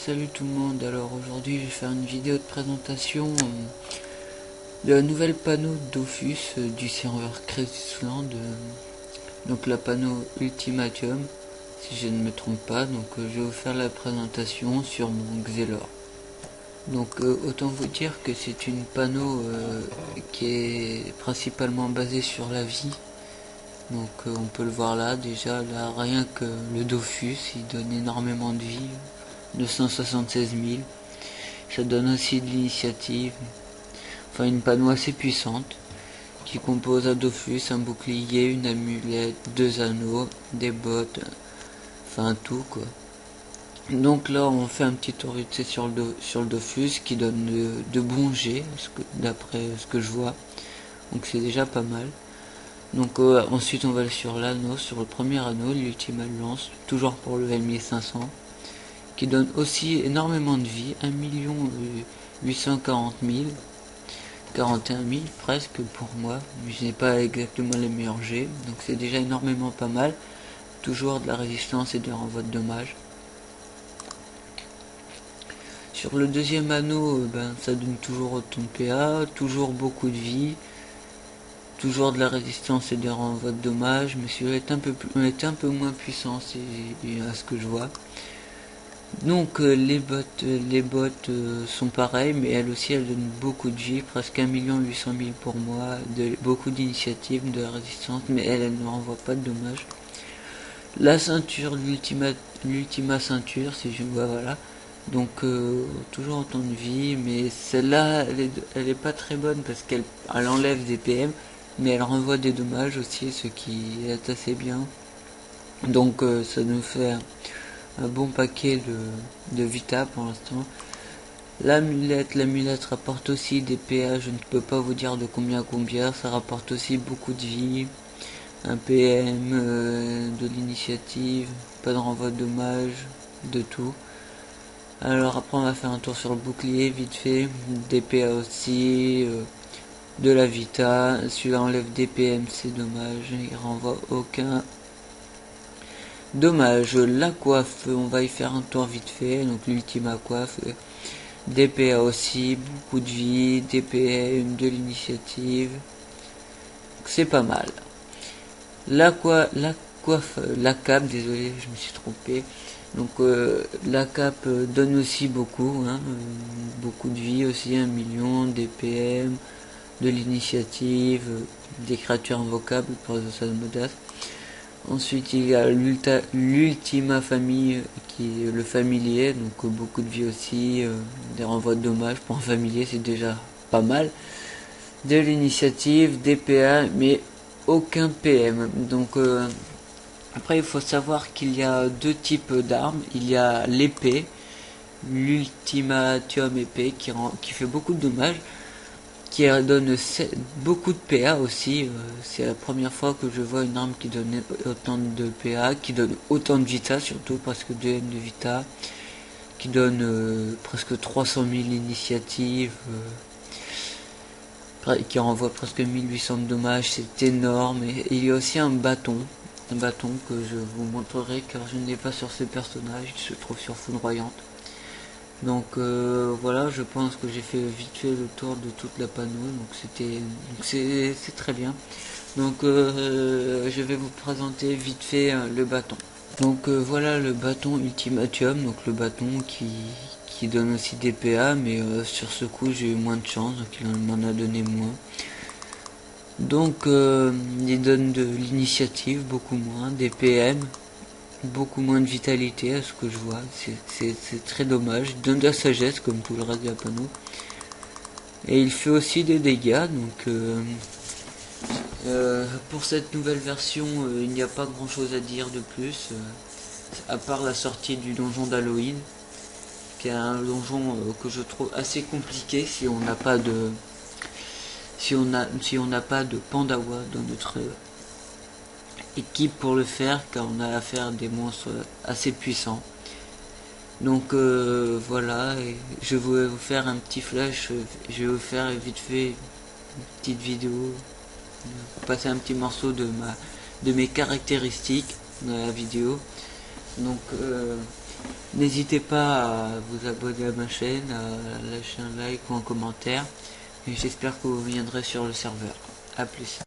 Salut tout le monde. Alors aujourd'hui je vais faire une vidéo de présentation de la nouvelle panneau Dofus du serveur Crazyland, donc la panneau Ultimatium si je ne me trompe pas. Je vais vous faire la présentation sur mon Xelor. Autant vous dire que c'est une panneau qui est principalement basée sur la vie. On peut le voir là, déjà là, rien que le Dofus il donne énormément de vie, 276 000. Ça donne aussi de l'initiative, enfin une panneau assez puissante qui compose un Dofus, un bouclier, une amulette, deux anneaux, des bottes, enfin tout quoi. Donc là on fait un petit tour vite fait sur le Dofus qui donne de bons jets d'après ce que je vois, donc c'est déjà pas mal. Ensuite on va aller sur l'anneau, sur le premier anneau, l'Ultima Lance, toujours pour le M1500, qui donne aussi énormément de vie, 1 840 000, 41 000 presque pour moi, mais je n'ai pas exactement les meilleurs jets, donc c'est déjà énormément pas mal, toujours de la résistance et des renvois de dommages. Sur le deuxième anneau, ça donne toujours autant de PA, toujours beaucoup de vie, toujours de la résistance et des renvois de dommages, mais celui-là est un peu moins puissant à ce que je vois. Les bottes sont pareilles, mais elles aussi elles donnent beaucoup de vie, presque 1 800 000 pour moi, beaucoup d'initiative, de la résistance, mais elles ne renvoient pas de dommages. La ceinture, l'ultima ceinture, si je vois, voilà. Toujours autant de vie, mais celle-là elle est pas très bonne parce qu'elle enlève des PM, mais elle renvoie des dommages aussi, ce qui est assez bien. Ça nous fait un bon paquet de Vita pour l'instant. L'amulette rapporte aussi des PA, je ne peux pas vous dire de combien, ça rapporte aussi beaucoup de vie, un PM, de l'initiative, pas de renvoi de dommages, de tout. Alors après on va faire un tour sur le bouclier vite fait, des PA aussi, de la Vita, celui-là enlève des PM, c'est dommage, il renvoie aucun dommage. La coiffe, on va y faire un tour vite fait, donc l'ultima coiffe, DPA aussi, beaucoup de vie, DPM, de l'initiative, c'est pas mal. La coiffe, la cape, désolé, je me suis trompé. La cape donne aussi beaucoup, beaucoup de vie aussi, 1 million, DPM, de l'initiative, des créatures invocables pour les Assassins. Ensuite il y a l'ultima famille qui est le familier, beaucoup de vie aussi, des renvois de dommages pour un familier c'est déjà pas mal, de l'initiative, des PA mais aucun PM. Après il faut savoir qu'il y a deux types d'armes, il y a l'épée, l'ultimatium épée qui fait beaucoup de dommages, qui donne beaucoup de PA aussi. C'est la première fois que je vois une arme qui donne autant de PA, qui donne autant de Vita, surtout presque 2 M de Vita, qui donne presque 300 000 initiatives, qui renvoie presque 1800 de dommages, c'est énorme. Et il y a aussi un bâton que je vous montrerai car je ne l'ai pas sur ce personnage, il se trouve sur Foudroyante. Voilà, je pense que j'ai fait vite fait le tour de toute la panneau, c'est très bien. Je vais vous présenter vite fait le bâton. Voilà le bâton Ultimatium, donc le bâton qui donne aussi des PA, mais sur ce coup j'ai eu moins de chance, donc il m'en a donné moins. Il donne de l'initiative, beaucoup moins, des PM, beaucoup moins de vitalité à ce que je vois, c'est très dommage. Il donne de la sagesse comme tout le reste de la panneau, et il fait aussi des dégâts. Pour cette nouvelle version il n'y a pas grand chose à dire de plus, à part la sortie du donjon d'Halloween, qui est un donjon que je trouve assez compliqué si on n'a pas de Pandawa dans notre équipe pour le faire, car on a affaire à des monstres assez puissants. Voilà, et je vais vous faire un petit flash, je vais vous faire vite fait une petite vidéo, passer un petit morceau de mes caractéristiques dans la vidéo. N'hésitez pas à vous abonner à ma chaîne, à lâcher un like ou un commentaire. Et j'espère que vous viendrez sur le serveur. A plus.